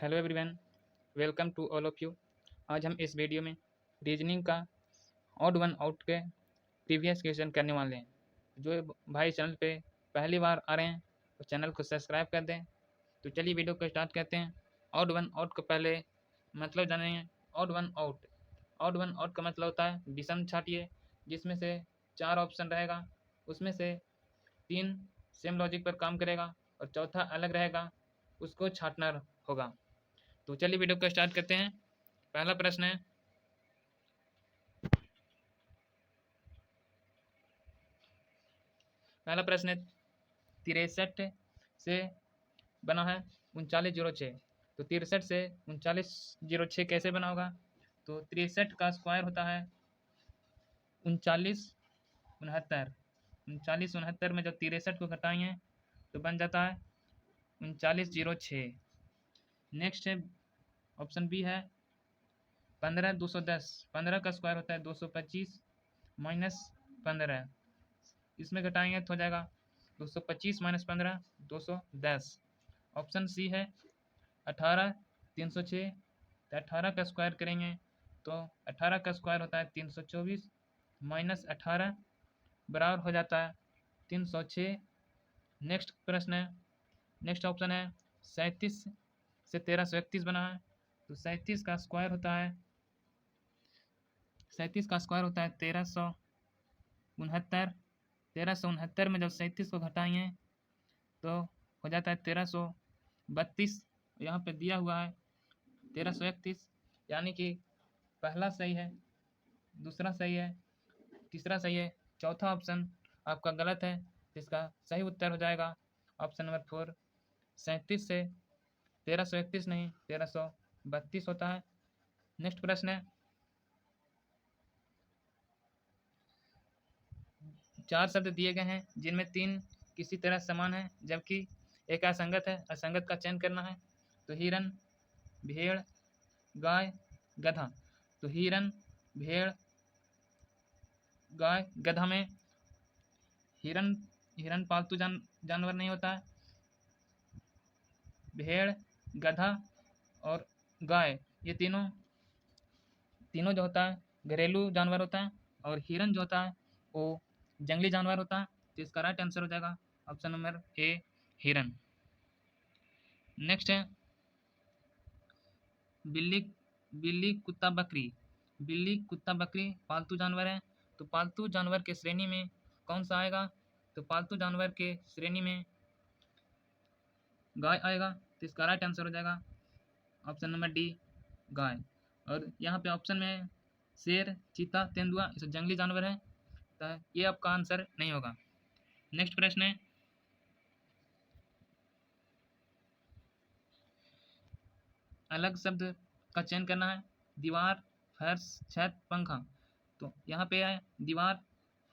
Hello everyone, welcome to all of you. आज हम इस वीडियो में रीजनिंग का ऑड वन आउट के प्रीवियस क्वेश्चन करने वाले हैं। जो भाई चैनल पे पहली बार आ रहे हैं तो चैनल को सब्सक्राइब कर दें। तो चलिए वीडियो को स्टार्ट करते हैं। ऑड वन आउट को पहले मतलब जानेंगे। ऑड वन आउट का मतलब होता है विषम छांटिए, जिसमें से 4 ऑप्शन रहेगा, उसमें से 3 सेम लॉजिक पर काम करेगा और चौथा अलग रहेगा, उसको छांटना होगा। तो चलिए वीडियो को स्टार्ट करते हैं। पहला प्रश्न है, पहला प्रश्न है 63 से बना है 3906। तो 63 से 3906 कैसे बना होगा? तो 63 का स्क्वायर होता है 3969। 3969 में जब 63 को घटाएंगे तो बन जाता है 3906। नेक्स्ट है ऑप्शन बी है 15210। 15 का स्क्वायर होता है 225 माइनस 15, इसमें घटाएंगे तो हो जाएगा 225 माइनस 15 210। ऑप्शन सी है 18306। तो 18 का स्क्वायर करेंगे तो 18 का स्क्वायर होता है 324 माइनस 18 बराबर हो जाता है 306। नेक्स्ट प्रश्न है, नेक्स्ट ऑप्शन है 37 से 1331 बना है। तो 37 का स्क्वायर होता है 1369। 1369 में जब 37 को घटाएंगे तो हो जाता है 1332। यहाँ पे दिया हुआ है 1331, यानी कि पहला सही है, दूसरा सही है, तीसरा सही है, चौथा ऑप्शन आपका गलत है। इसका सही उत्तर हो जाएगा ऑप्शन नंबर 4। 37 से 1331 नहीं 1332 होता है। नेक्स्ट प्रश्न है, 4 शब्द दिए गए हैं जिनमें 3 किसी तरह समान है जबकि एक असंगत है। असंगत का चयन करना है। तो हिरन, भेड़, गाय, गधा। तो हिरन, भेड़, गाय, गधा में हिरन हिरन पालतू जानवर नहीं होता है। भेड़, गधा और गाय, ये तीनों जो होता है घरेलू जानवर होता है, और हिरन जो होता है वो जंगली जानवर होता है। तो इसका राइट आंसर हो जाएगा ऑप्शन नंबर ए, हिरन। नेक्स्ट है बिल्ली, कुत्ता, बकरी। बिल्ली, कुत्ता, बकरी पालतू जानवर है। तो पालतू जानवर के श्रेणी में कौन सा आएगा? तो पालतू जानवर के श्रेणी में गाय आएगा। तो इसका राइट आंसर हो जाएगा ऑप्शन नंबर डी, गाय। और यहाँ पे ऑप्शन में शेर, चीता, तेंदुआ, ये सब जंगली जानवर है, तो ये आपका आंसर नहीं होगा। नेक्स्ट प्रश्न है, अलग शब्द का चयन करना है। दीवार, फर्श, छत, पंखा। तो यहाँ पे है दीवार,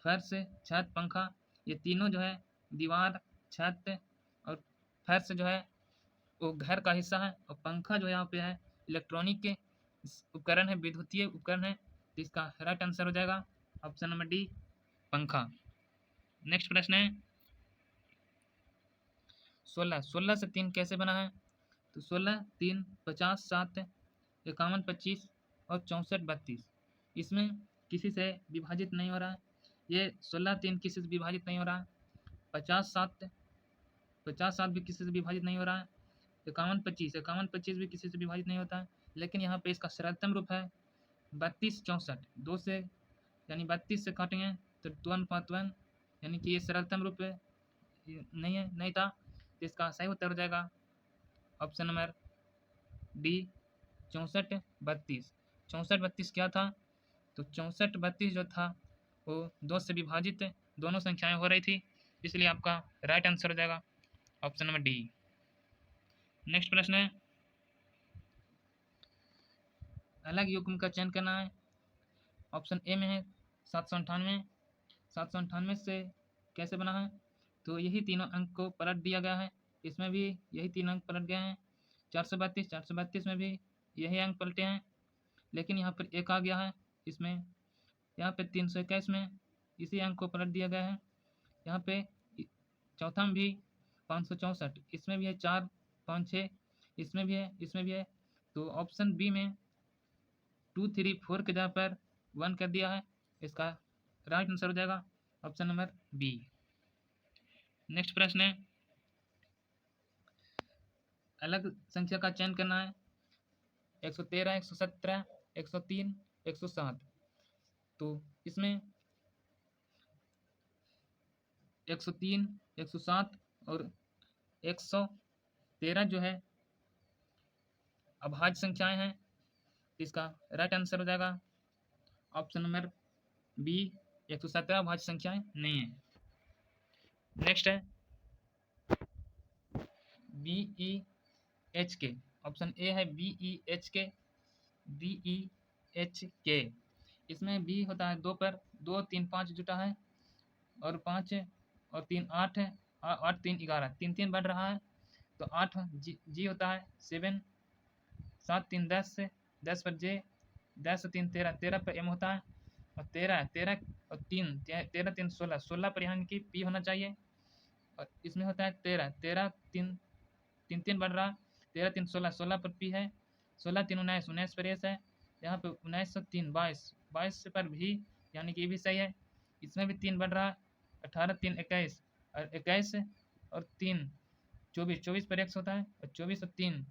फर्श, छत, पंखा। ये तीनों जो है दीवार, छत और फर्श जो है वो घर का हिस्सा है, और पंखा जो यहाँ पे है इलेक्ट्रॉनिक के उपकरण है, विद्युतीय उपकरण है। तो इसका राइट आंसर हो जाएगा ऑप्शन नंबर डी, पंखा। नेक्स्ट प्रश्न है 16 से 3 कैसे बना है? तो 16, 3, 50, 7, 51, 25 और 64, 32। इसमें किसी से विभाजित नहीं हो रहा है। ये 16, 3 किसी से विभाजित नहीं हो रहा है। 50, 7 भी किसी से विभाजित नहीं हो रहा है। 51, 25 भी किसी से विभाजित नहीं होता है। लेकिन यहाँ पे इसका सरलतम रूप है 32, 64। 2 से यानी 32 से काटेंगे तो 2 यानी कि ये सरलतम रूप है, नहीं था। तो इसका सही उत्तर हो जाएगा ऑप्शन नंबर डी, 64, 32। 64, 32 क्या था? तो 64, 32 जो था वो 2 से विभाजित दोनों संख्याएं हो रही थी, इसलिए आपका राइट आंसर हो जाएगा ऑप्शन नंबर डी। नेक्स्ट प्रश्न है, अलग युग्म का चयन करना है। ऑप्शन ए में है 798। 798 से कैसे बना है? तो यही तीनों अंक को पलट दिया गया है। इसमें भी यही 3 अंक पलट गए हैं। 432 में भी यही अंक पलटे हैं, लेकिन यहाँ पर एक आ गया है इसमें। यहाँ पे 321 में इसी अंक को पलट दिया गया है। यहाँ पे चौथा में भी 564, इसमें भी है 4, 5, 6, इसमें भी है, इसमें भी है। तो ऑप्शन बी में 2 3 4 के जगह पर 1 कर दिया है, इसका राइट आंसर हो जाएगा ऑप्शन नंबर बी। नेक्स्ट प्रश्न है, अलग संख्या का चयन करना है। 113, 117, 103, 107। तो इसमें 103, 107 और 113 जो है अभाज्य संख्याएं हैं। इसका राइट आंसर हो जाएगा ऑप्शन नंबर बी, 117 अभाज्य संख्याएं नहीं है। नेक्स्ट है बी ई एच के। ऑप्शन ए है बी ई एच के, बी ई एच के। इसमें बी होता है 2 पर, 2 3 5 जुटा है और 5 और 3 8 है, 8 3 11, 3 3 बढ़ रहा है तो 8 जी होता है 7, 7 3 10 से 10 पर जे, 10 और 3 13, 13 पर एम होता है और 13 और 3 13 3 16, 16 पर यहाँ की पी होना चाहिए। और इसमें होता है 13 13 3 3 3 बढ़ रहा, 13 3 16, 16 पर पी है, 16 3 19, 19 पर एस है। यहाँ पे 19 और 3 22, 22 पर भी यानी कि ये भी सही है। इसमें भी 3 बढ़ रहा, 18 3 21 और 21 और 3 24, 24 पर एक्स होता है और 24 और 3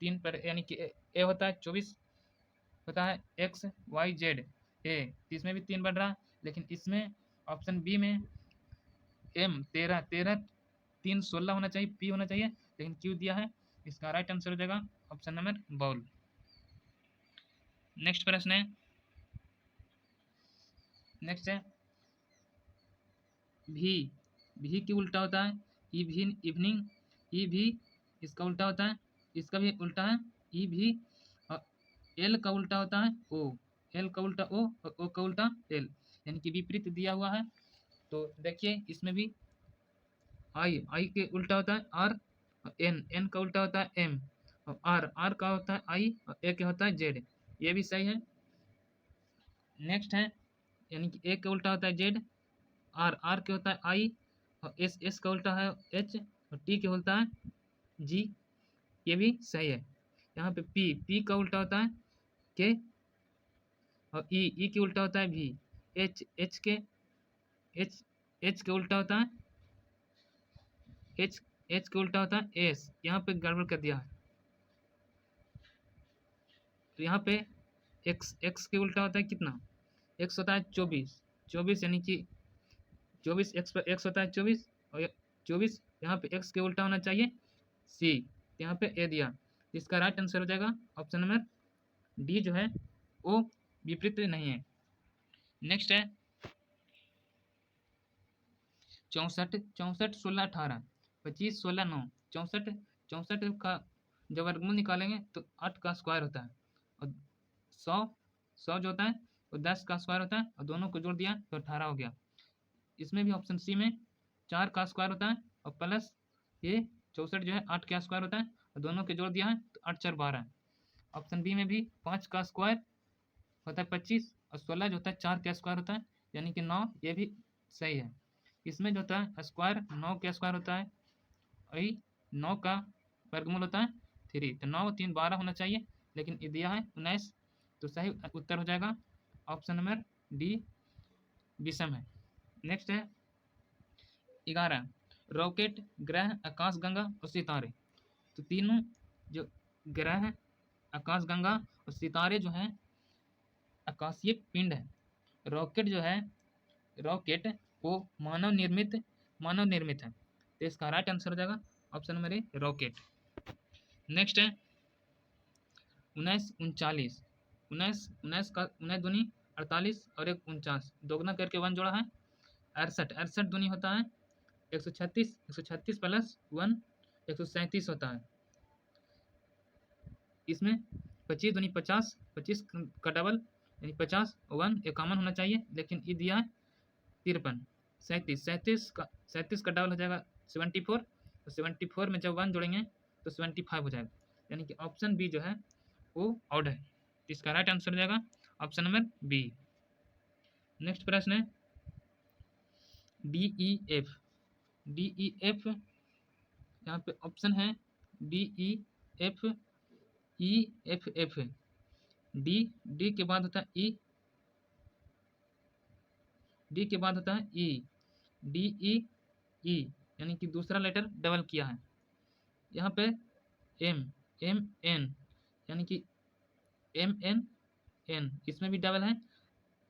3 पर यानी कि ए होता है, 24 होता है एक्स वाई जेड ए। इसमें भी 3 बढ़ रहा, लेकिन इसमें ऑप्शन बी में एम 13 13 3 16 होना चाहिए, पी होना चाहिए, लेकिन क्यू दिया है। इसका राइट आंसर हो जाएगा ऑप्शन नंबर बॉल। नेक्स्ट प्रश्न है, नेक्स्ट है भी की उल्टा होता है इवनिंग, ई भी इसका उल्टा होता है, इसका भी उल्टा है ई भी। और एल का उल्टा होता है ओ, एल का उल्टा ओ और ओ का उल्टा एल, यानी कि विपरीत दिया हुआ है। तो देखिए इसमें भी आई के उल्टा होता है आर, एन का उल्टा होता है एम, और आर का होता है आई और ए का होता है जेड, ये भी सही है। नेक्स्ट है यानी कि ए का उल्टा होता है जेड, आर के होता है आई और एस का उल्टा है एच और टी के होता है जी, ये भी सही है। यहाँ पे पी का उल्टा होता है के और ई के उल्टा होता है भी, एच के उल्टा होता है एच के उल्टा होता है एस, यहाँ पे गड़बड़ कर दिया है। तो यहाँ पे एक्स के उल्टा होता है कितना, एक्स होता है 24 यानी कि 24 एक्स पर एक्स होता है 24 और 24 यहाँ पे एक्स के उल्टा होना चाहिए सी, यहाँ पे ए दिया, इसका राइट आंसर हो जाएगा ऑप्शन नंबर डी जो है वो विपरीत नहीं है। नेक्स्ट है 64 64 16 18 25 16 9, 64 64 का जब वर्गमूल निकालेंगे तो 8 का स्क्वायर होता है और 100 जो होता है वो 10 का स्क्वायर होता है और दोनों को जोड़ दिया तो 18 हो गया। इसमें भी ऑप्शन सी में 4 का स्क्वायर होता है और प्लस ये 64 जो है 8 का स्क्वायर होता है और दोनों के जोड़ दिया है तो 8 4 12। ऑप्शन बी में भी 5 का स्क्वायर होता है 25 और 16 जो होता है 4 का स्क्वायर होता है यानी कि 9, ये भी सही है। इसमें जो होता है स्क्वायर 9 का स्क्वायर होता है, वही 9 का वर्गमूल होता है 3, तो 9 3 12 होना चाहिए, लेकिन ये दिया है 19, तो सही उत्तर हो जाएगा ऑप्शन नंबर डी विषम है। नेक्स्ट है 11 रॉकेट, ग्रह, आकाशगंगा और सितारे। तो तीनों जो ग्रह हैं, आकाशगंगा और सितारे जो हैं आकाशीय पिंड है। रॉकेट जो है, रॉकेट वो मानव निर्मित है, तो इसका राइट आंसर हो जाएगा option number A rocket. Next है 19 39, 19 का 19 दूनी 48 और 1 49, दोगुना करके 1 जोड़ा है 68, 68 दूनी होता है 136, 136 प्लस 1 137 होता है। इसमें 25 दूनी 50, 25 का डबल यानी 50, 1 एक कॉमन होना चाहिए, लेकिन ये दिया है 53, 37 का डबल हो जाएगा 74 और 74 में जब 1 जोड़ेंगे तो 75 हो जाएगा, यानी कि ऑप्शन बी जो है वो ऑड है, इसका राइट आंसर हो जाएगा ऑप्शन नंबर बी। नेक्स्ट प्रश्न है DEF, यहाँ पे ऑप्शन है DEF F E F F, D D के बाद होता है ई, डी के बाद होता है ई, डी ई ई, यानी कि दूसरा लेटर डबल किया है। यहाँ पे एम एम एन, यानी कि एम एन एन, इसमें भी डबल है,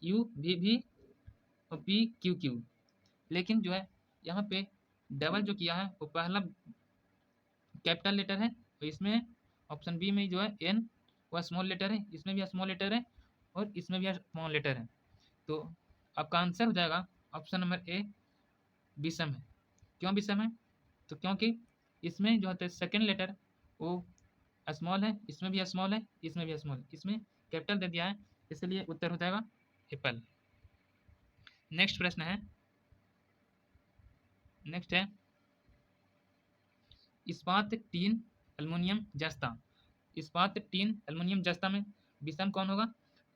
यू भी और पी क्यू क्यू। लेकिन जो है यहाँ पे डबल जो किया है वो पहला कैपिटल लेटर है, तो इसमें ऑप्शन बी में जो है एन वो स्मॉल लेटर है, इसमें भी स्मॉल लेटर है और इसमें भी स्मॉल लेटर है। तो आपका आंसर हो जाएगा ऑप्शन नंबर ए विषम है। क्यों विषम है? तो क्योंकि इसमें जो होता है सेकेंड लेटर वो स्मॉल है, इसमें भी स्मॉल है, इसमें भी स्मॉल, इसमें कैपिटल दे दिया है, इसलिए उत्तर हो जाएगा एप्पल। नेक्स्ट प्रश्न है, नेक्स्ट है इस्पात टीन एल्युमिनियम जस्ता। इस्पात टीन एल्युमिनियम जस्ता में विषम कौन होगा?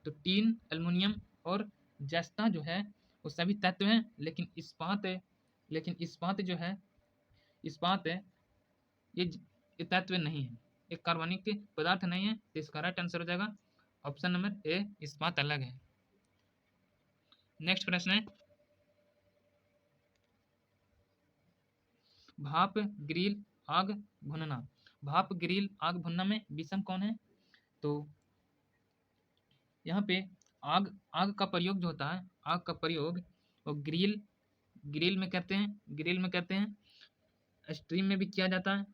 तो टीन एल्युमिनियम और जस्ता जो है वो सभी तत्व हैं, लेकिन इस्पात जो है, इस्पात है ये तत्व नहीं है, एक कार्बनिक पदार्थ नहीं है, तो इसका राइट आंसर हो जाएगा ऑप्शन नंबर ए इस्पात अलग है। नेक्स्ट प्रश्न है भाप ग्रिल आग भुनना। भाप ग्रिल आग भुनना में विषम कौन है? तो यहाँ पे आग आग का प्रयोग जो होता है, आग का प्रयोग वो ग्रिल में करते हैं, ग्रिल में करते हैं, स्ट्रीम में भी किया जाता है,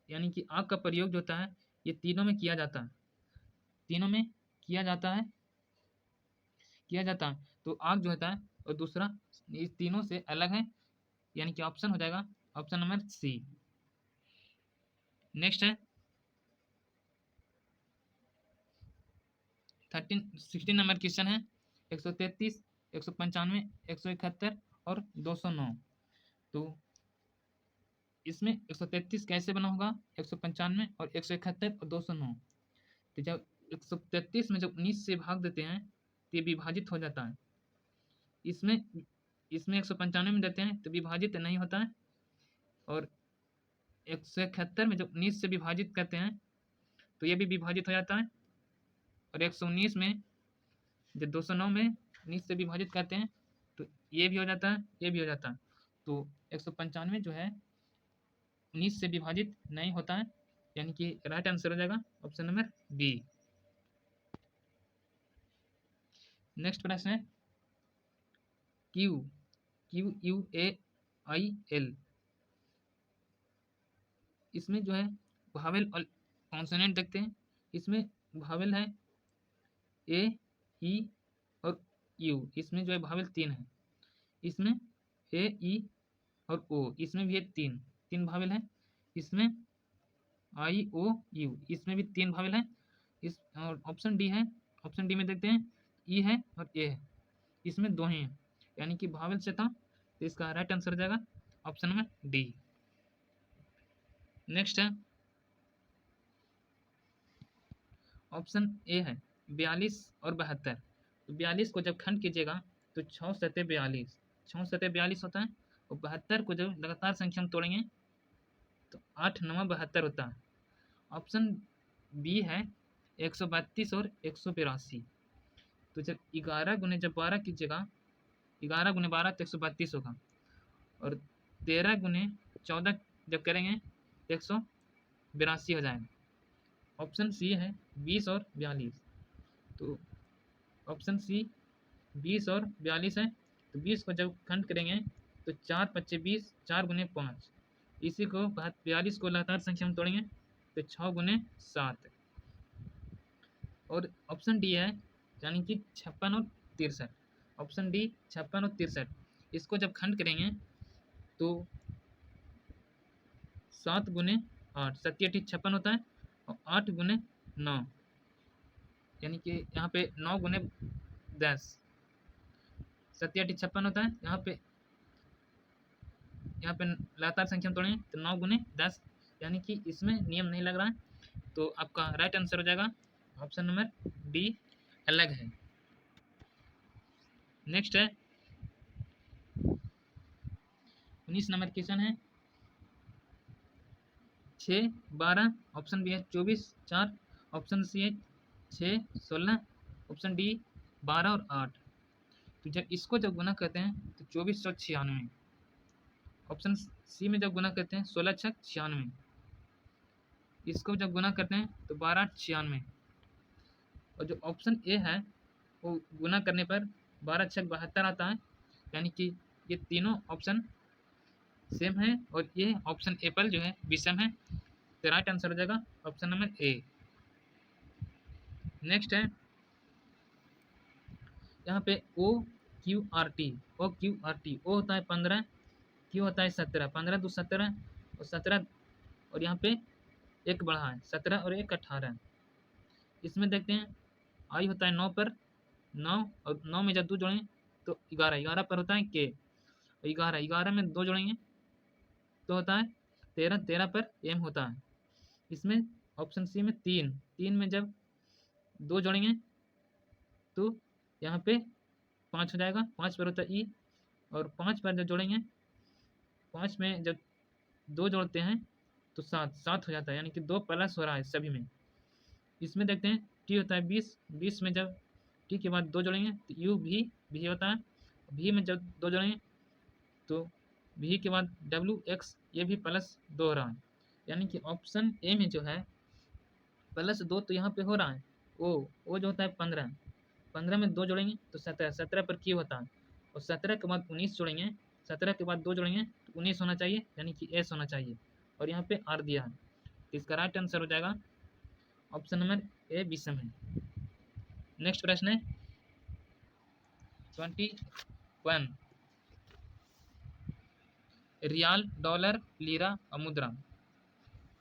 यानी कि आग का प्रयोग जो होता है ये तीनों में किया जाता है, तीनों में किया जाता है, तो आग जो होता है और दूसरा इस तीनों से अलग है, यानी कि ऑप्शन हो जाएगा ऑप्शन नंबर सी। नेक्स्ट है 16 नंबर क्वेश्चन है 133, 195, 171 और 209। तो इसमें 133 कैसे बना होगा, 195 और 171 और 209। तो जब 133 में जब 19 से भाग देते हैं तो ये विभाजित हो जाता है, इसमें 195 में देते हैं तो विभाजित नहीं होता है, और 171 में जब 19 से विभाजित करते हैं तो ये भी विभाजित हो जाता है, और 119 में जब 209 में 19 से विभाजित करते हैं तो ये भी हो जाता है, ये भी हो जाता है। तो 195 जो है 19 से विभाजित नहीं होता है, यानी कि राइट आंसर हो जाएगा ऑप्शन नंबर बी। नेक्स्ट प्रश्न है Q U A I L, इसमें जो है भावेल और कॉन्सोनेंट देखते हैं। इसमें भावेल है ए ई और यू, इसमें जो है भावेल 3 है, इसमें ए ई और ओ, इसमें भी तीन भावेल है, इसमें आई ओ यू, इसमें भी 3 भावेल है, इस और ऑप्शन डी है, ऑप्शन डी में देखते हैं ई है और ए है, इसमें 2 ही हैं, यानी कि भावेल से था, तो इसका राइट आंसर हो जाएगा ऑप्शन नंबर डी। नेक्स्ट है ऑप्शन ए है 42 और 72। तो 42 को जब खंड कीजिएगा तो 6 सतह 42, 6 सतह 42 होता है, और 72 को जब लगातार संख्या में तोड़ेंगे तो 8 9 72 होता है। ऑप्शन बी है 132 और 182। तो जब 11 गुने जब 12 कीजिएगा, 11 गुने 12 तो 132 होगा, और 13 गुने 14 जब करेंगे तो 182 हो जाएगा। ऑप्शन सी है 20 और 42। तो ऑप्शन सी 20 और 42 है, तो 20 को जब खंड करेंगे तो 4 पच्चे 20, 4 गुने 5, इसी को 42 को लगातार संख्या में तोड़ेंगे तो 6 गुने 7, और ऑप्शन डी है यानी कि 56 और 63। ऑप्शन डी 56 और 63, इसको जब खंड करेंगे तो 7 गुने 8, 7 8 56 होता है, और 8 गुने 9, यानी कि यहाँ पे 9 गुने 10, 7 8 56 होता है, यहाँ पे लगातार संख्या में तोड़ेंगे तो 9 गुने 10, यानी कि इसमें नियम नहीं लग रहा है, तो आपका राइट आंसर हो जाएगा ऑप्शन नंबर डी अलग है। नेक्स्ट है 19 नंबर क्वेश्चन है 6 12, ऑप्शन बी है 24 4, ऑप्शन सी है 6 16, ऑप्शन डी 12 और 8। तो जब इसको जब गुना करते हैं तो 2496, ऑप्शन सी में जब गुना करते हैं 16 छक 96, इसको जब गुना करते हैं तो 12 96, और जो ऑप्शन ए है वो गुना करने पर 12 छक 72 आता है। यानी कि ये तीनों ऑप्शन सेम है और ये ऑप्शन एप्पल जो है विषम है। तो राइट आंसर हो जाएगा ऑप्शन नंबर ए। नेक्स्ट है यहाँ पे O Q R T. O Q R T, O होता है 15, क्यू होता है 17, 15 2 17 और 17, और यहाँ पे एक बढ़ा है 17 और एक 18। इसमें देखते हैं आई होता है 9 पर 9, और 9 में जब 2 जोड़ें तो 11, 11 पर होता है के, 11, 11 में 2 जोड़ेंगे तो होता है 13, 13 पर एम होता है। इसमें ऑप्शन सी में 3, 3 में जब 2 जोड़ेंगे तो यहाँ पे 5 हो जाएगा, 5 पर होता है ई, और 5 पर जब जोड़ेंगे 5 में जब 2 जोड़ते हैं तो 7, 7 हो जाता है, यानी कि 2 प्लस हो रहा है सभी में। इसमें देखते हैं टी होता है 20, 20 में जब टी के बाद 2 जोड़ेंगे तो यू भी होता है, भी में जब 2 जोड़ेंगे तो भी के बाद डब्ल्यू एक्स, ये भी प्लस 2 हो रहा है। यानी कि ऑप्शन ए में जो है प्लस 2 तो यहाँ पे हो रहा है। ओ जो होता है 15, 15 में 2 जोड़ेंगे तो 17, 17 पर क्यू होता है, और 17 के बाद 19 जोड़ेंगे, 17 के बाद 2 जोड़ेंगे तो 19 होना चाहिए, यानी कि एस होना चाहिए, और यहाँ पे आर दिया है। तो इसका राइट आंसर हो जाएगा ऑप्शन नंबर ए विषम है। नेक्स्ट प्रश्न है 21, रियाल डॉलर लीरा और मुद्रा।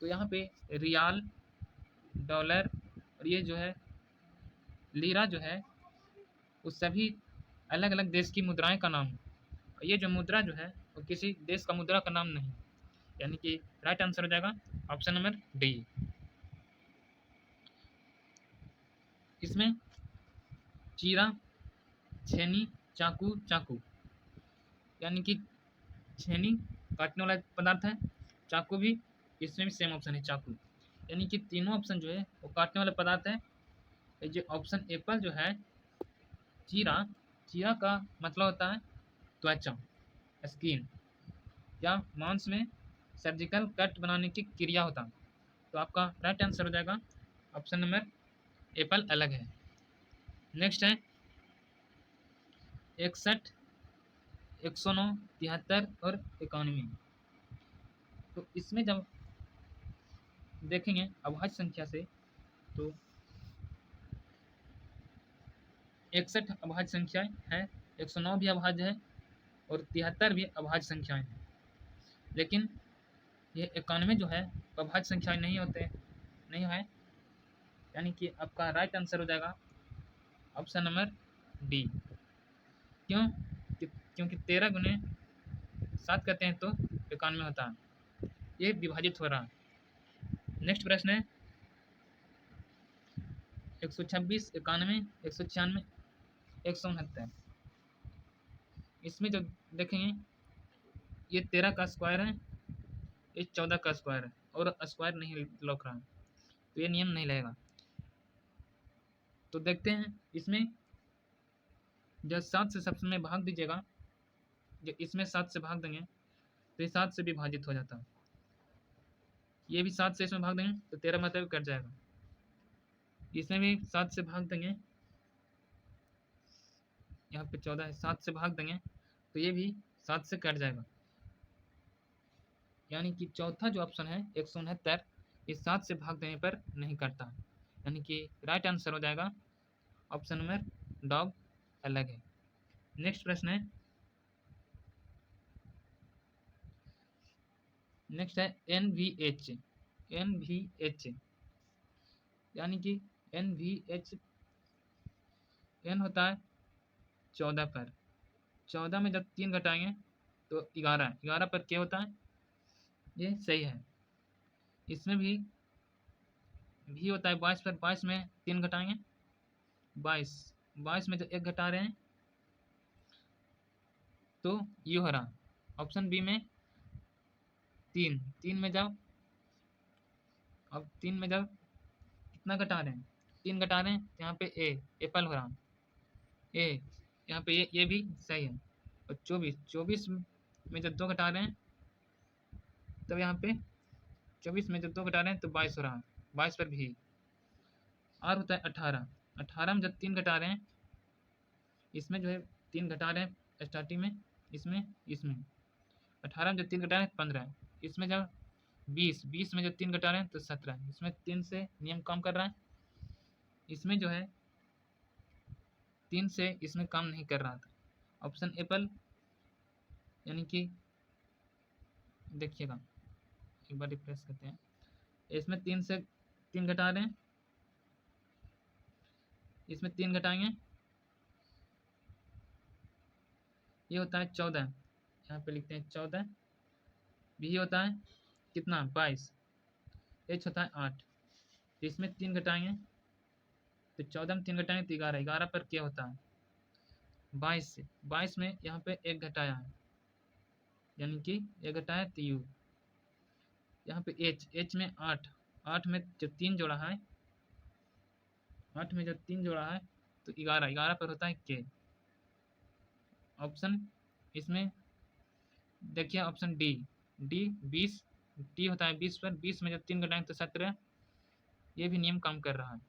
तो यहाँ पे रियाल डॉलर और ये जो है लीरा जो है वो सभी अलग अलग देश की मुद्राएं का नाम है, और ये जो मुद्रा जो है वो किसी देश का मुद्रा का नाम नहीं, यानी कि राइट आंसर हो जाएगा ऑप्शन नंबर डी। इसमें चीरा, छेनी, चाकू, चाकू, यानी कि छेनी काटने वाला पदार्थ है, चाकू भी, इसमें भी सेम ऑप्शन है चाकू, यानी कि तीनों ऑप्शन जो है वो काटने वाला पदार्थ है। जो ऑप्शन एप्पल जो है चीरा, चीरा का मतलब होता है त्वचा, स्किन, या मांस में सर्जिकल कट बनाने की क्रिया होता है। तो आपका राइट आंसर हो जाएगा ऑप्शन नंबर एप्पल अलग है। नेक्स्ट है 61, 109, 73 और 91। तो इसमें जब देखेंगे अभाज्य संख्या से तो 61 अभाज्य संख्याएं है, 109 भी अभाज्य है और 73 भी अभाज्य संख्याएं हैं, लेकिन ये 91 जो है अभाज्य संख्याएं नहीं है, यानी कि आपका राइट आंसर हो जाएगा ऑप्शन नंबर डी। क्योंकि 13 गुने 7 करते हैं तो 91 होता है, ये विभाजित हो रहा है। नेक्स्ट प्रश्न है 126, 91, 196, 169। इसमें जो देखेंगे ये 13 का स्क्वायर है, ये 14 का स्क्वायर है, और स्क्वायर नहीं लौक रहा है, तो ये नियम नहीं लगेगा। तो देखते हैं इसमें जब 7 से सबसे में भाग दीजिएगा, जब इसमें 7 से भाग देंगे तो ये 7 से भी विभाजित हो जाता है, ये भी 7 से इसमें भाग देंगे तो 13 मतलब कट जाएगा, इसमें भी 7 से भाग देंगे, यहाँ पे 14 है, 7 से भाग देंगे तो ये भी 7 से कट जाएगा, यानी कि चौथा जो ऑप्शन है 169 इस 7 से भाग देने पर नहीं कटता, यानी कि राइट आंसर हो जाएगा ऑप्शन नंबर डॉग अलग है। नेक्स्ट प्रश्न है नेक्स्ट है NVH, NVH, यानी कि NVH, एन होता है 14 पर, 14 में जब 3 घटाएंगे तो 11, 11 पर क्या होता है, ये सही है। इसमें भी होता है 22 पर, 22 में 3 घटाएंगे 22, 22 में जब 1 घटा रहे हैं तो ये हो रहा ऑप्शन बी में 3, 3 में जब अब 3 में जब कितना घटा रहे हैं, 3 घटा रहे हैं तो यहाँ पे एप्पल हो रहा, ए यहाँ पे ये भी सही है। और 24 में जब 2 घटा रहे हैं तब यहाँ पे 24 में जब 2 घटा रहे हैं तो 22 हो रहा है, 22 पर भी। और होता है 18 में जब 3 घटा रहे हैं, इसमें जो है 3 घटा रहे हैं स्टार्टिंग में, इसमें 18 में जब 3 घटा रहे हैं 15, इसमें जब 20 में जब 3 घटा रहे हैं तो 17, इसमें 3 से नियम काम कर रहा है, इसमें जो है 3 से इसमें काम नहीं कर रहा था। ऑप्शन एप्पल, यानी कि देखिएगा एक बार रिफ्रेश करते हैं, इसमें 3 से 3 घटा रहे हैं, इसमें 3 घटाएंगे, ये होता है 14, यहाँ पे लिखते हैं 14, भी होता है कितना 22, एच होता है 8, तो इसमें 3 घटाएंगे तो 14 में 3 घटाएंगे तो 11, 11 पर क्या होता है 22 से, 22 में यहाँ पे 1 घटाया है, यानी कि 1 घटाया तो यू, यहाँ पे एच में 8 में जब 3 जोड़ा है, 8 में जब 3 जोड़ा है तो 11 पर होता है के। ऑप्शन इसमें देखिए ऑप्शन डी 20, टी होता है 20 पर, 20 में जब 3 घटाएंगे तो 17, ये भी नियम काम कर रहा है।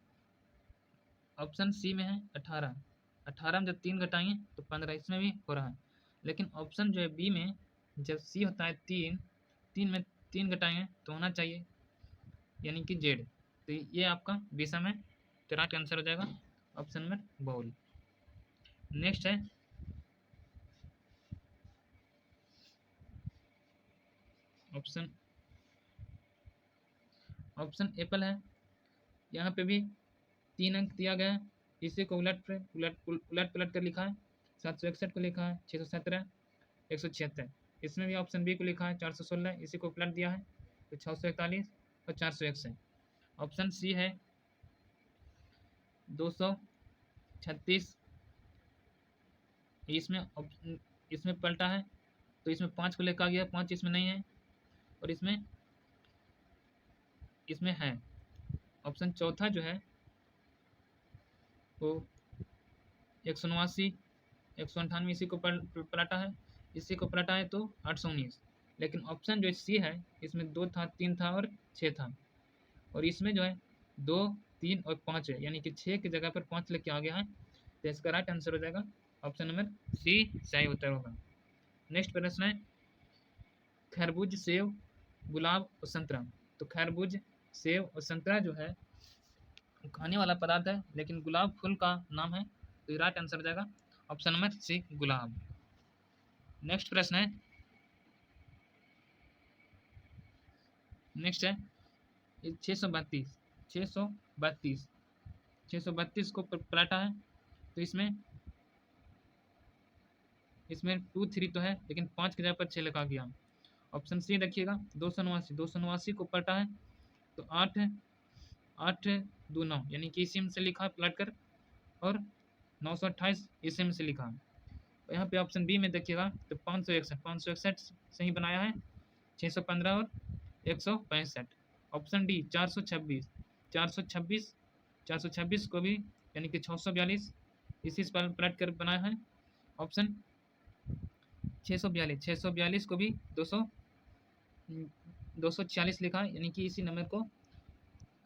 ऑप्शन सी में है 18 में जब 3 घटाएंगे तो 15, इसमें भी हो रहा है। लेकिन ऑप्शन जो है बी में जब सी होता है 3 में 3 घटाएंगे तो होना चाहिए, यानी कि जेड, तो ये आपका विषम है, तो राइट आंसर हो जाएगा ऑप्शन नंबर बॉल। नेक्स्ट है ऑप्शन एप्पल है, यहाँ पे भी 3 अंक दिया गया है, इसी को उलट पलट कर लिखा है, 761 को लिखा है 617, 176, इसमें भी ऑप्शन बी को लिखा है 416, इसी को पलट दिया है तो 641 और 461। ऑप्शन सी है 236, इसमें पलटा है तो इसमें 5 को लेकर गया, 5 इसमें नहीं है, और इसमें है। ऑप्शन चौथा जो है वो 189, 198, इसी को पलटा है, इसी को पलटा है तो 819। लेकिन ऑप्शन जो सी है इसमें 2 था, 3 था और 6 था, और इसमें जो है 2, 3 और 5 है, यानी कि 6 की जगह पर 5 लेके आ गया है, तो इसका राइट आंसर हो जाएगा ऑप्शन नंबर सी, सही उत्तर होगा। नेक्स्ट प्रश्न है खरबूज, सेव, गुलाब और संतरा। तो खरबूज, सेव और संतरा जो है खाने वाला पदार्थ है, लेकिन गुलाब फूल का नाम है, तो राइट आंसर हो जाएगा ऑप्शन नंबर सी, गुलाब। नेक्स्ट प्रश्न है ये 632 को पलटा है, तो इसमें 2, 3 तो है, लेकिन 5 की जगह पर 6 लिखा गया। ऑप्शन सी देखिएगा 289 को पलटा है तो 8 2 9, यानी कि इसी में से लिखा है पलट कर, और 928 इसी में से लिखा है। तो यहाँ पे ऑप्शन बी में देखिएगा तो 561 से ही बनाया है, 615 और 165। ऑप्शन डी 426 को भी, यानी कि 642 इसी से पलट कर बनाया है। ऑप्शन 642 को भी 246 लिखा है, यानी कि इसी नंबर को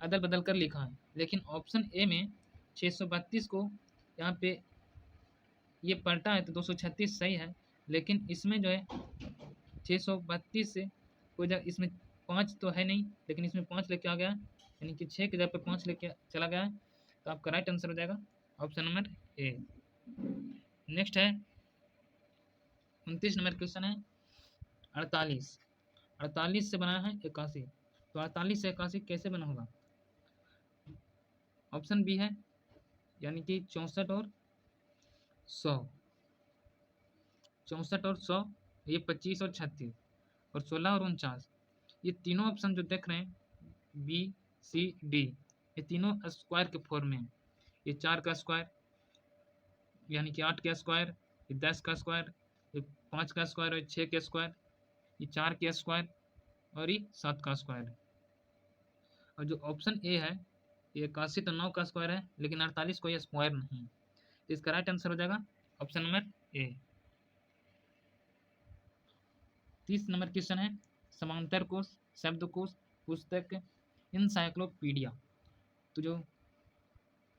अदल बदल कर लिखा है। लेकिन ऑप्शन ए में 632 को यहाँ पे ये पलटा है तो 236 सही है, लेकिन इसमें जो है 632 से कोई जगह इसमें 5 तो है नहीं, लेकिन इसमें 5 लेके आ गया, यानी कि 6 की जगह पर 5 लेके चला गया है, तो आपका राइट आंसर हो जाएगा ऑप्शन नंबर ए। नेक्स्ट है 29 नंबर क्वेश्चन है 48 से बना है 81, तो 48 से 81 कैसे बना होगा। ऑप्शन बी है, यानी कि 64 और 100, 64 और 100, ये 25 और 36 और 16 और 49, ये तीनों ऑप्शन जो देख रहे हैं बी सी डी, ये तीनों स्क्वायर के फॉर्म में है। ये 4 का स्क्वायर, यानी कि 8 का स्क्वायर, ये 10 का स्क्वायर, ये 5 का स्क्वायर और 6 का स्क्वायर, ये 4 का स्क्वायर और ये 7 का स्क्वायर। और जो ऑप्शन ए है ये 81 तो 9 का स्क्वायर है, लेकिन 48 कोई स्क्वायर नहीं है। तो इसका राइट आंसर हो जाएगा option number A. 30 number question है समांतर कोश, शब्दकोश, पुस्तक, इंसाइक्लोपीडिया। तो जो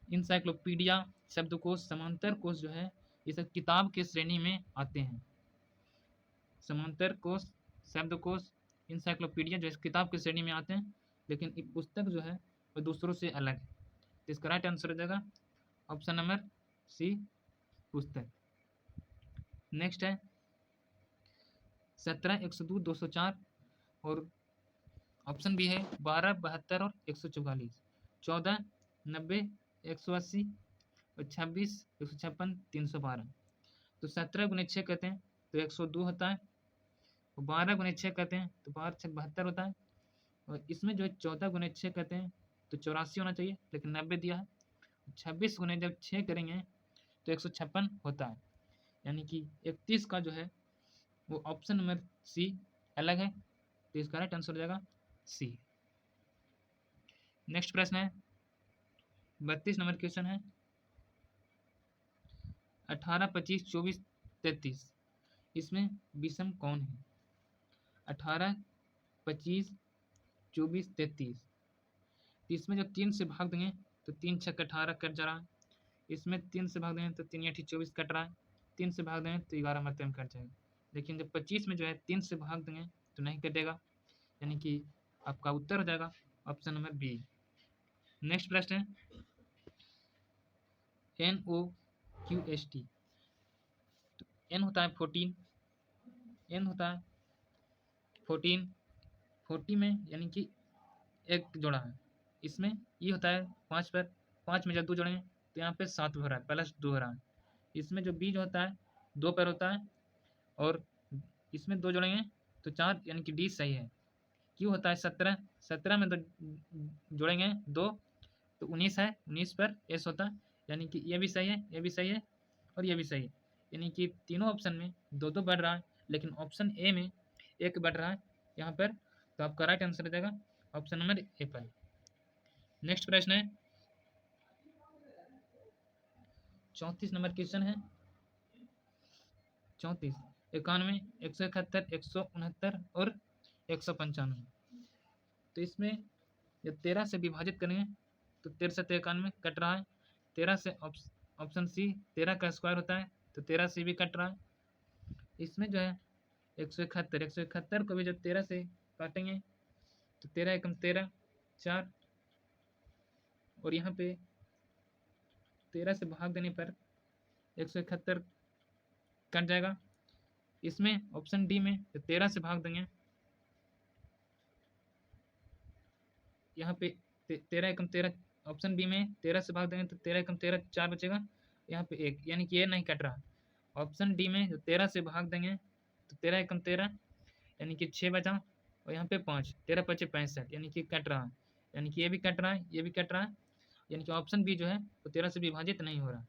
इंसाइक्लोपीडिया, शब्दकोश, समांतर कोश जो है ये सब किताब के श्रेणी में आते हैं। समांतर कोश, शब्दकोश, इंसाइक्लोपीडिया जो इस किताब की श्रेणी में आते हैं, लेकिन एक पुस्तक जो है वो दूसरों से अलग है। तो इसका राइट आंसर हो जाएगा ऑप्शन नंबर सी, पुस्तक। नेक्स्ट है 17, 102, 204 और ऑप्शन भी है 12, 72 और 144, 14, 90, 180 और 26, 156, 312। तो 17 गुने 6 कहते हैं तो 102 होता है, और 12 गुने 6 कहते हैं तो 12 6 72 होता है, और इसमें जो है 14 गुने 6 कहते हैं तो 84 होना चाहिए, लेकिन 90 दिया है। 26 गुने जब 6 करेंगे तो 156 होता है, यानी कि 31 का जो है वो ऑप्शन नंबर सी अलग है। तो इसका राइट आंसर हो जाएगा सी। नेक्स्ट प्रश्न है 32 नंबर क्वेश्चन है 18, 25, 24, 33 इसमें विषम कौन है? 18, 25, 24, 33। इसमें जब 3 से भाग देंगे तो 3 छक 18 कट जा रहा है, इसमें 3 से भाग देंगे तो 3 8 24 कट रहा है, 3 से भाग देंगे तो 11 मात्रा में कट जाएगा। लेकिन जब 25 में जो है 3 से भाग देंगे तो नहीं कटेगा, यानी कि आपका उत्तर हो जाएगा ऑप्शन नंबर बी। नेक्स्ट प्रश्न है NOQST। तो N होता है 14, N होता है 14, 40 में यानी कि एक जोड़ा है, इसमें ये होता है 5 पर, 5 में जब 2 जोड़ेंगे तो यहाँ पे 7 हो रहा है, प्लस 2 हो रहा है। इसमें जो B जो होता है 2 पर होता है, और इसमें 2 जोड़ेंगे तो 4, यानी कि D सही है। Q होता है 17, 17 में 2 जोड़ेंगे 2 तो 19 है, 19 पर S होता है, यानी कि ये भी सही है, ये भी सही है और ये भी सही है, यानी कि तीनों ऑप्शन में 2 बढ़ रहा है, लेकिन ऑप्शन ए में 1 बढ़ रहा है यहाँ पर। तो आपका राइट आंसर हो जाएगा ऑप्शन नंबर ए पर। नेक्स्ट प्रश्न है 34 नंबर क्वेश्चन है 34, 91, 171, 169 और 195। तो इसमें जब 13 से विभाजित करेंगे तो 13 से 91 कट रहा है, 13 से ऑप्शन सी 13 का स्क्वायर होता है तो 13 से भी कट रहा है। इसमें जो है 171 को भी जब 13 से काटेंगे तो 13 एकम 13, 4, और यहाँ पे 13 से भाग देने पर 171 कट जाएगा। इसमें ऑप्शन डी में 13 से भाग देंगे, यहाँ पे 13 एकम 13, ऑप्शन बी में 13 से भाग देंगे तो 13 एकम 13, 4 बचेगा, यहाँ पे 1, यानी कि ये नहीं कट रहा। ऑप्शन डी में 13 से भाग देंगे तो 13 एकम 13, यानी कि 6 बचा, और यहाँ पे 5, 13 पचे 65, यानी कि कट रहा है, यानी कि ये भी कट रहा है, ये भी कट रहा है, यानी कि ऑप्शन बी जो है वो 13 से विभाजित नहीं हो रहा।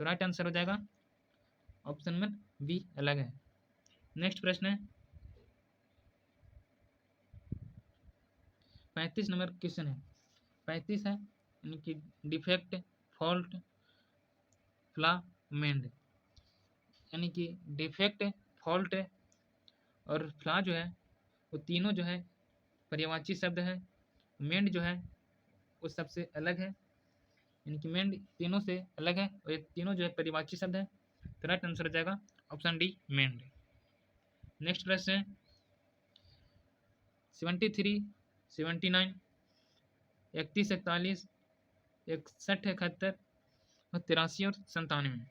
तो राइट आंसर हो जाएगा ऑप्शन नंबर बी अलग है। नेक्स्ट प्रश्न है 35 नंबर क्वेश्चन है 35 है, यानी कि डिफेक्ट, फॉल्ट, फ्ला, मेंड। यानी कि डिफेक्ट, फॉल्ट और फ्ला जो है वो तीनों जो है पर्यायवाची शब्द है, मेंड जो है वो सबसे अलग है, यानी कि मेंड तीनों से अलग है और ये तीनों जो है पर्यायवाची शब्द है। तो राइट आंसर हो जाएगा ऑप्शन डी, मेंड। नेक्स्ट प्रश्न है 73, 79, 31, 41, 61, 71 और 83 और 97।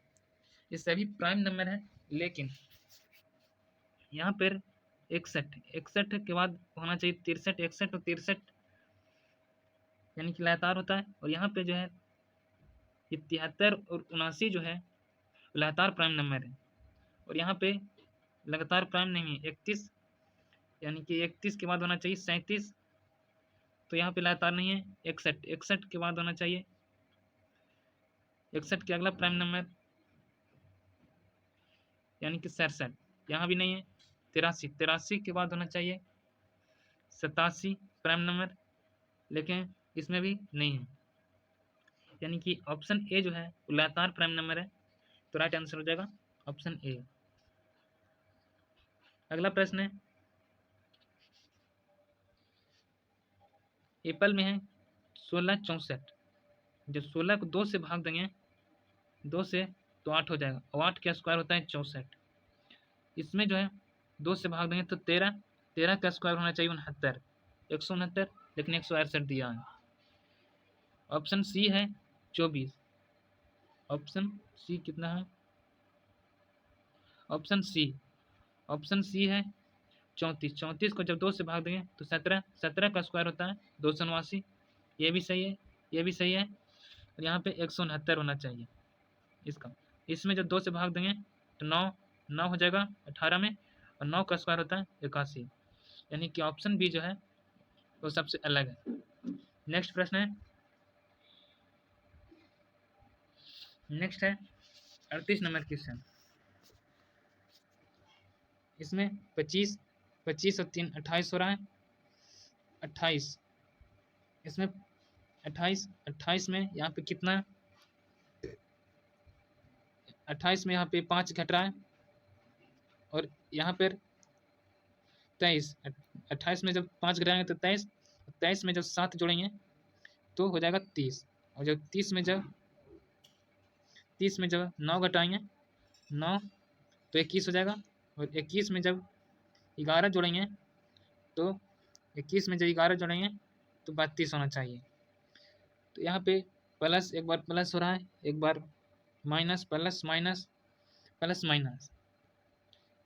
ये सभी प्राइम नंबर है, लेकिन यहाँ पर 61 के बाद होना चाहिए 63, 61 और 63, यानी कि लगातार होता है, और यहाँ पे जो है 73 और 79 जो है लगातार प्राइम नंबर है, और यहाँ पे लगातार प्राइम नहीं है 31, यानी कि 31 के बाद होना चाहिए 37, तो यहाँ पे लगातार नहीं है 61 के बाद होना चाहिए 61 के अगला प्राइम नंबर, यानी कि 67, यहाँ भी नहीं है 83 के बाद होना चाहिए 87 प्राइम नंबर, लेकिन इसमें भी नहीं है, यानी कि ऑप्शन ए जो है वो लगातार प्राइम नंबर है। तो राइट आंसर हो जाएगा ऑप्शन ए। अगला प्रश्न है, एप्पल में है 1664। जब 16 को 2 से भाग देंगे, 2 से, तो 8 हो जाएगा, और 8 का स्क्वायर होता है 64। इसमें जो है 2 से भाग देंगे तो 13, 13 का स्क्वायर होना चाहिए 69, 169, लेकिन 168 दिया है। ऑप्शन सी है 24। ऑप्शन सी कितना है? ऑप्शन सी है 34। 34 को जब 2 से भाग देंगे तो 17, 17 का स्क्वायर होता है 289। ये भी सही है, ये भी सही है, और यहाँ पे 169 होना चाहिए इसका। इसमें जब 2 से भाग देंगे तो 9, 9 हो जाएगा 18 में, और 9 का स्क्वायर होता है 81। यानी कि ऑप्शन बी जो है वो सबसे अलग है। नेक्स्ट प्रश्न है, नेक्स्ट है 38 नंबर क्वेश्चन। इसमें 25, 25 और 3 28 हो रहा है। 28, इसमें 28, 28 में यहाँ पे कितना, 28 में यहाँ पे 5 घट रहा है, और यहाँ पर 23, 28 में जब 5 घटाएंगे तो 23, 23 में जब 7 जोड़ेंगे तो हो जाएगा 30, और जब 30 में जब 9 घटाएंगे, 9 तो 21 हो जाएगा, और 21 में जब 11 जोड़ेंगे तो 21 में जब 11 जोड़ेंगे तो 32 होना चाहिए। तो यहाँ पे प्लस, एक बार प्लस हो रहा है, एक बार minus, plus minus, plus minus,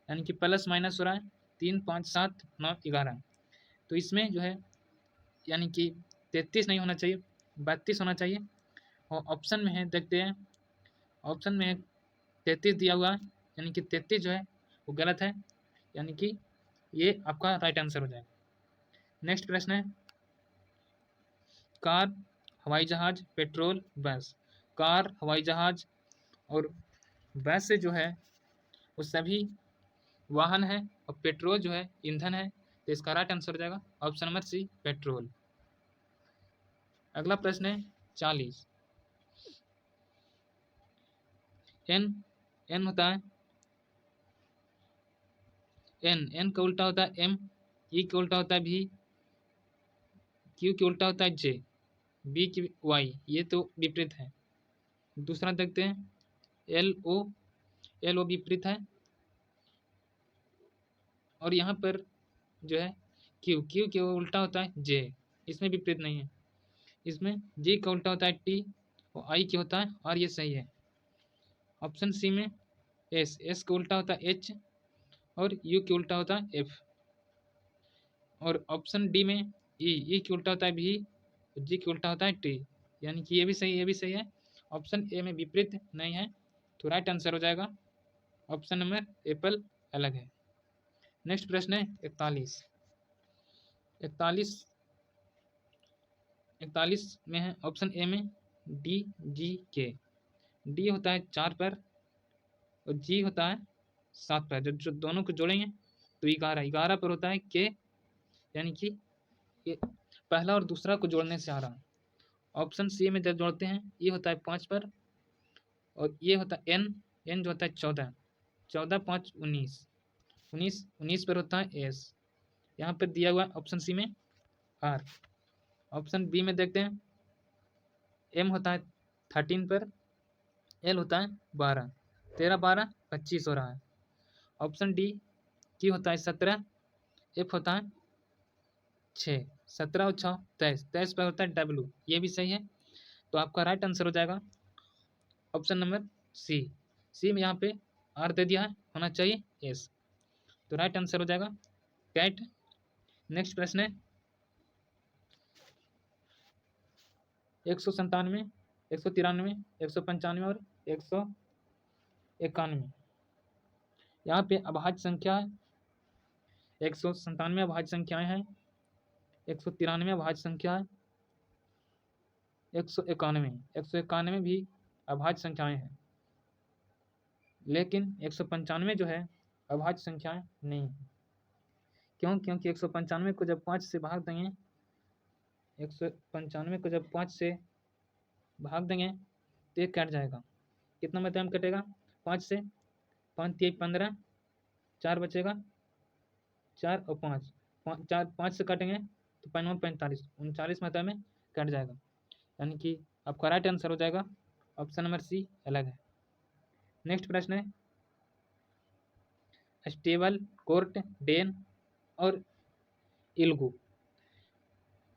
यानी कि प्लस माइनस हो रहा है। 3, 5, 7, 9, 11। तो इसमें जो है यानी कि 33 नहीं होना चाहिए, 32 होना चाहिए। और ऑप्शन में है, देखते हैं, ऑप्शन में है 33 दिया हुआ है, यानी कि 33 जो है वो गलत है, यानी कि ये आपका राइट आंसर हो जाएगा। नेक्स्ट प्रश्न है, कार, हवाई जहाज, पेट्रोल, बस। कार, हवाई जहाज और बस से जो है वो सभी वाहन है, और पेट्रोल जो है ईंधन है। तो इसका राइट आंसर हो जाएगा ऑप्शन नंबर सी, पेट्रोल। अगला प्रश्न है 40। एन, एन होता है एन का उल्टा होता है एम, ई का उल्टा होता है भी, क्यू के उल्टा होता है जे, बी की वाई, ये तो विपरीत है। दूसरा देखते हैं, एल ओ, एल ओ विपरीत है, और यहाँ पर जो है क्यू, क्यू के उल्टा होता है जे, इसमें विपरीत नहीं है। इसमें जी का उल्टा होता है टी, और आई के होता है आर, ये सही है। ऑप्शन सी में एस, एस का उल्टा होता है एच, और यू के उल्टा होता है एफ। और ऑप्शन डी में ई, ई के उल्टा होता है भी, जी के उल्टा होता है टी, यानी कि ये भी सही, ये भी सही है। ऑप्शन ए में विपरीत नहीं है, तो राइट आंसर हो जाएगा ऑप्शन नंबर एप्पल अलग है। नेक्स्ट प्रश्न है 41। 41, 41 में है ऑप्शन ए में डी, जी, के। डी होता है 4 पर, और जी होता है 7 पर, जो दोनों को जोड़ेंगे तो 11, 11 पर होता है के, यानी कि ये पहला और दूसरा को जोड़ने से आ रहा है। ऑप्शन सी में जब जोड़ते हैं ये होता है 5 पर, और ये होता है एन, एन जो होता है 14, 14, 5, 19, 19, 19 पर होता है एस। यहाँ पर दिया हुआ ऑप्शन सी में आर। ऑप्शन बी में देखते हैं, एम होता है 13 पर, एल होता है 12, 13, 12, 25 हो रहा है। ऑप्शन डी, की होता है 17, एफ होता है 6, 17 और 6, 23, 23 पर होता है डब्ल्यू, ये भी सही है। तो आपका राइट आंसर हो जाएगा ऑप्शन नंबर सी। सी में यहाँ पे आर दे दिया है, होना चाहिए एस, तो राइट आंसर हो जाएगा कैट। नेक्स्ट प्रश्न है 197, 193, 195 और 191। यहाँ पे अभाज्य संख्या है, 197 अभाज्य संख्याएं हैं, 193 अभाज्य संख्या है, 191, 191 भी अभाज्य संख्याएं हैं, लेकिन 195 जो है अभाज्य संख्याएं नहीं है। क्यों? क्योंकि 195 को जब 5 से भाग देंगे 195 को जब 5 से भाग देंगे तो ये कट जाएगा। कितना मात्रा में कटेगा? 5 से, 5 3 15, 4 बचेगा, 4 और 5, 5 से काटेंगे तो 5 45, 39 मात्रा में कट जाएगा। यानी कि आपका राइट आंसर हो जाएगा ऑप्शन नंबर सी अलग है। नेक्स्ट प्रश्न है स्टेबल, कोर्ट, डेन और इल्गू।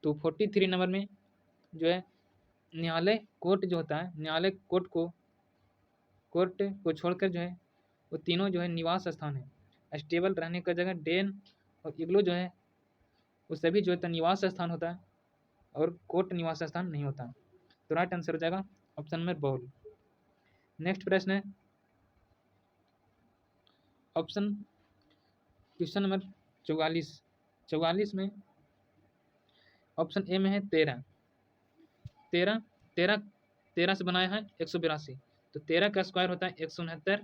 तो 43 नंबर में जो है न्यायालय कोर्ट जो होता है, न्यायालय कोर्ट को छोड़कर जो है वो तीनों जो है निवास स्थान है। स्टेबल रहने का जगह, डेन और इग्लू जो है वो सभी जो है निवास स्थान होता है और कोर्ट निवास स्थान नहीं होता। तो राइट आंसर हो जाएगा ऑप्शन नंबर बॉल। नेक्स्ट प्रश्न है ऑप्शन क्वेश्चन नंबर 44 में ऑप्शन ए में है 13 से बनाया है 182। तो 13 का स्क्वायर होता है 169,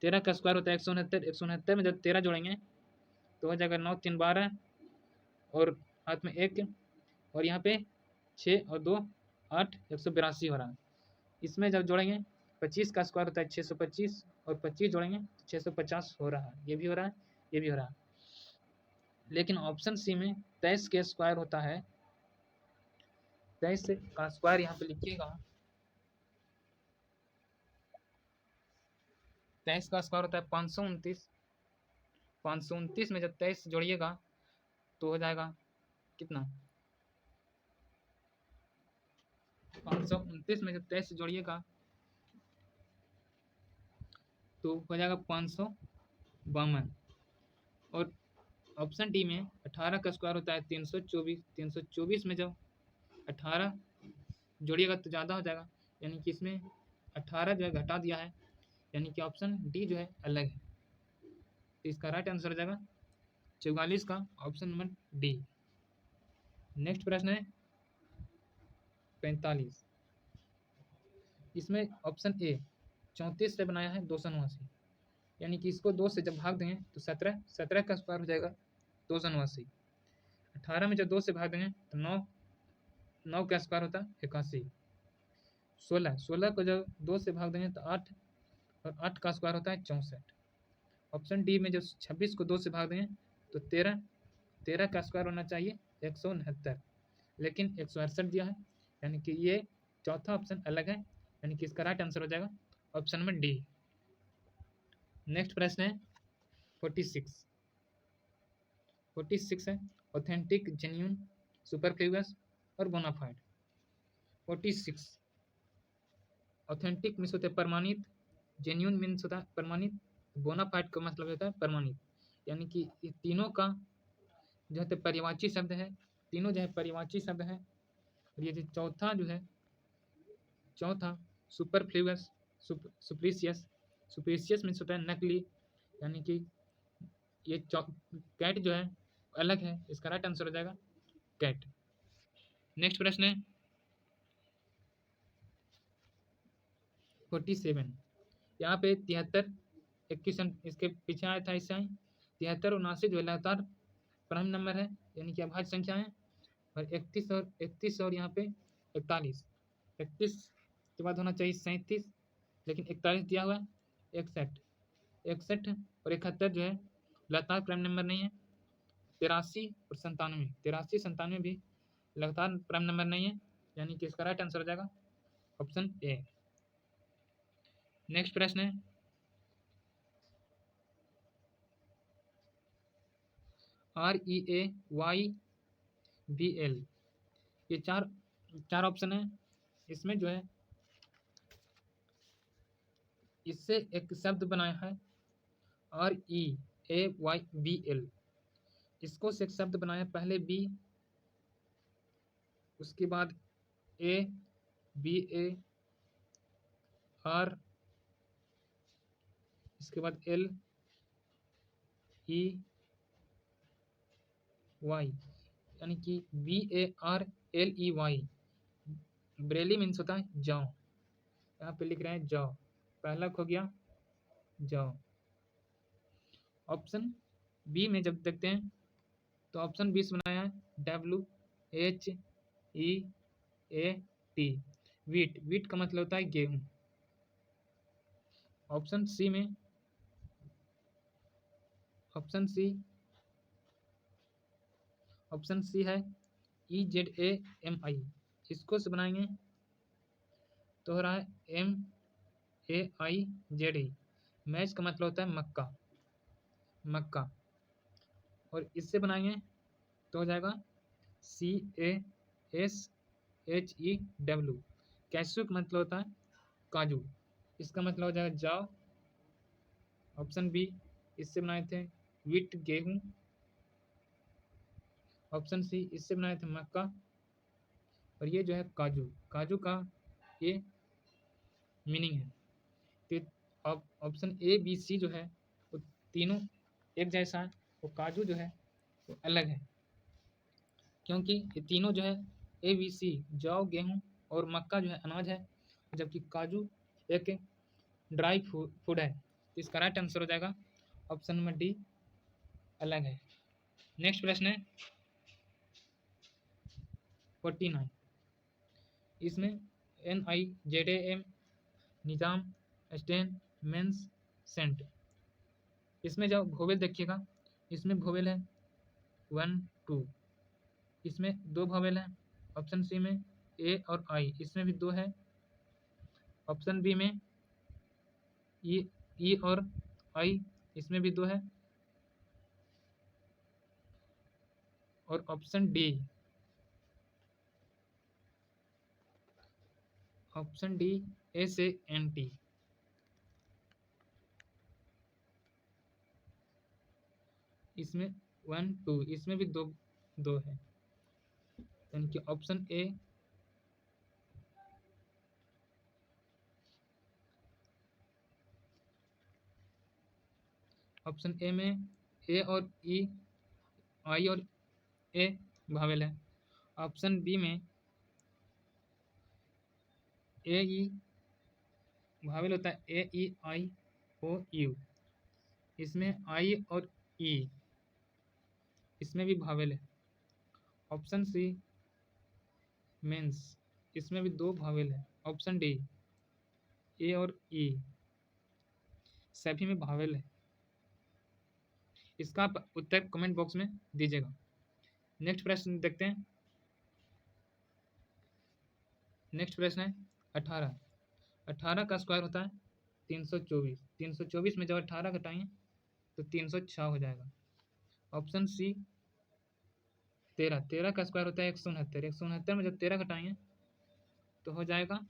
13 का स्क्वायर होता है 169, 169 में जब 13 जोड़ेंगे तो हो जाएगा 9 3 12 और हाथ में 1 और यहाँ पे 6 और 2 8, 182 हो रहा है। इसमें जब जोड़ेंगे 25 का स्क्वायर होता है 625 और 25 जोड़ेंगे 650 हो रहा है। ये भी हो रहा है, ये भी हो रहा है। लेकिन ऑप्शन सी में 23 के स्क्वायर होता है, 23 का स्क्वायर यहाँ पे लिखिएगा, 23 का स्क्वायर होता है 529। 529 में जब 23 जोड़िएगा तो हो जाएगा कितना? 529 में जब 23 जोड़िएगा तो हो जाएगा 552। और ऑप्शन डी में 18 का स्क्वायर होता है 324। 324 में जब 18 जोड़िएगा तो ज़्यादा हो जाएगा, यानी कि इसमें 18 जो है घटा दिया है, यानी कि ऑप्शन डी जो है अलग है। तो इसका राइट आंसर हो जाएगा 44 का ऑप्शन नंबर डी। नेक्स्ट प्रश्न है 45। इसमें ऑप्शन ए 34 से बनाया है 289, यानी कि इसको 2 से जब भाग देंगे तो 17 का स्क्वायर हो जाएगा 289। 18 में जब 2 से भाग देंगे तो 9 का स्क्वायर होता है 81। 16 को जब 2 से भाग देंगे तो 8 और 8 का स्क्वायर होता है 64। ऑप्शन डी में जब 26 को 2 से भाग देंगे तो 13 का स्क्वायर होना चाहिए 169, लेकिन 168 दिया है, यानी कि ये चौथा ऑप्शन अलग है, यानी कि इसका राइट आंसर हो जाएगा ऑप्शन नंबर डी। नेक्स्ट प्रश्न है 46 है ऑथेंटिक, जेन्युइन, सुपरफ्लूअस और बोनाफाइड। 46 ऑथेंटिक मीन्स होता है प्रमाणित, जेन्युइन मीन्स होता है प्रमाणित, बोनाफाइड का मतलब होता है प्रमाणित। यानी कि ये तीनों का जो है पर्यायवाची शब्द है, तीनों जो है पर्यायवाची शब्द है। और ये जो चौथा जो है, चौथा सुपरफ्लूअस, सुपरस्टिशियस मीन्स होता है नकली, यानी कि ये कैट जो है अलग है। इसका राइट आंसर हो जाएगा कैट। नेक्स्ट प्रश्न है 47। यहाँ पे 73 21 इसके पीछे आया था, इससे 73 और 79 जो है लगातार प्राइम नंबर है, यानी कि अभाज्य संख्या है। और 31 और यहाँ पे 41, 31 के बाद होना चाहिए 37, लेकिन 41 दिया हुआ है। 61 और 71 जो है लगातार प्राइम नंबर नहीं है। 83 और 97 भी लगातार प्राइम नंबर नहीं है, यानी कि इसका राइट आंसर हो जाएगा ऑप्शन ए। नेक्स्ट प्रश्न है REAYBL। ये चार ऑप्शन है। इसमें जो है इससे एक शब्द बनाया है REAYBL। इसको से एक शब्द बनाया, पहले बी, उसके बाद BAR, इसके बाद LEY, यानी कि BARLEY। ब्रेली मीन्स होता है जौ। यहाँ पे लिख रहे हैं जौ, पहला खो गया जौ। ऑप्शन बी में जब देखते हैं तो ऑप्शन 20 बनाया है WHEAT, वीट। वीट का मतलब होता है गेहूं। ऑप्शन सी में, ऑप्शन सी है EZAMI। इसको से बनाएंगे तो हो रहा है MAIZE। मैच का मतलब होता है मक्का, मक्का। और इससे बनाएंगे तो हो जाएगा CASHEW। कैशू का मतलब होता है काजू, इसका मतलब हो जाएगा जाव। ऑप्शन बी, इससे बनाए थे वीट गेहूं। ऑप्शन सी, इससे बनाए थे मक्का। और ये जो है काजू, काजू का ये मीनिंग है। तो अब ऑप्शन ए बी सी जो है वो तीनों एक जैसा है, वो काजू जो है वो अलग है, क्योंकि ये तीनों जो है ए बी सी, जौ गेहूं और मक्का जो है अनाज है, जबकि काजू एक ड्राई फूड है। तो इसका राइट आंसर हो जाएगा ऑप्शन नंबर डी, अलग है। नेक्स्ट प्रश्न है 49। इसमें NIZAM, निजाम, स्टेन, मेंस, सेंट। इसमें जब भोवेल देखिएगा, इसमें भोवेल है 1 2, इसमें 2 भोवेल है। ऑप्शन सी में ए और आई, इसमें भी 2 है। ऑप्शन बी में ई और आई, इसमें भी 2 है। और option D, option D A से एन टी, इसमें 1 2, इसमें भी 2 है। यानी कि ऑप्शन ए, ऑप्शन ए में ए और ई, आई और ए भावेल है। ऑप्शन बी में ए ई भावेल होता है AEIOU, इसमें आई और ई, इसमें भी भावेल है। ऑप्शन सी मेंस, इसमें भी 2 भावेल है। ऑप्शन डी ए और ई, सभी में भावेल है। इसका आप उत्तर कमेंट बॉक्स में दीजिएगा। नेक्स्ट प्रश्न देखते हैं। नेक्स्ट प्रश्न है 18। 18 का स्क्वायर होता है 324। 324 में जब 18 घटाएंगे तो 306 हो जाएगा। Option C 13। 13 का स्क्वायर होता है 169। 169 में जब 13 घटाएंगे तो हो जाएगा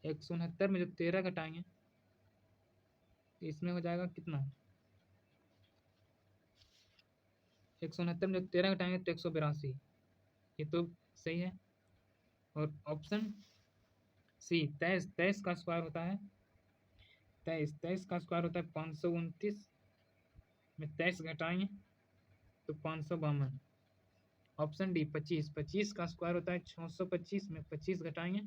169 में जब 13 घटाएंगे तो इसमें हो जाएगा कितना, 169 में जब 13 घटाएंगे तो 182। ये तो सही है। और ऑप्शन सी 23। 23 का स्क्वायर होता है 23 का स्क्वायर होता है 529 में 23 घटाएंगे तो 552। Option D 25। 25 का स्क्वायर होता है 625 में 25 घटाएंगे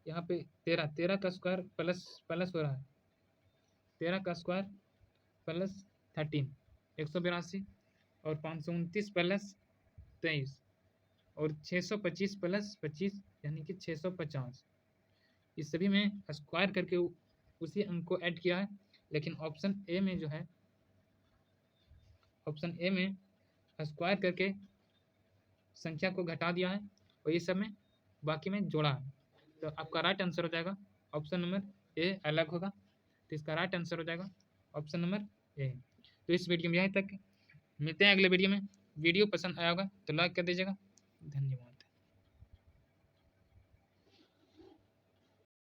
यहाँ पे 13। 13 का स्क्वायर प्लस हो रहा है, 13 का स्क्वायर प्लस 13 182, और 529 प्लस 23 और 625 प्लस 25 यानी कि 650। इस सभी में स्क्वायर करके उसी अंक को ऐड किया है, लेकिन ऑप्शन ए में जो है, ऑप्शन ए में स्क्वायर करके संख्या को घटा दिया है और ये सब में बाकी में जोड़ा है। तो आपका राइट आंसर हो जाएगा ऑप्शन नंबर ए, अलग होगा। तो इसका राइट आंसर हो जाएगा ऑप्शन नंबर ए। तो इस वीडियो में यहीं तक, मिलते हैं अगले वीडियो में। वीडियो पसंद आया होगा तो लाइक कर दीजिएगा। धन्यवाद।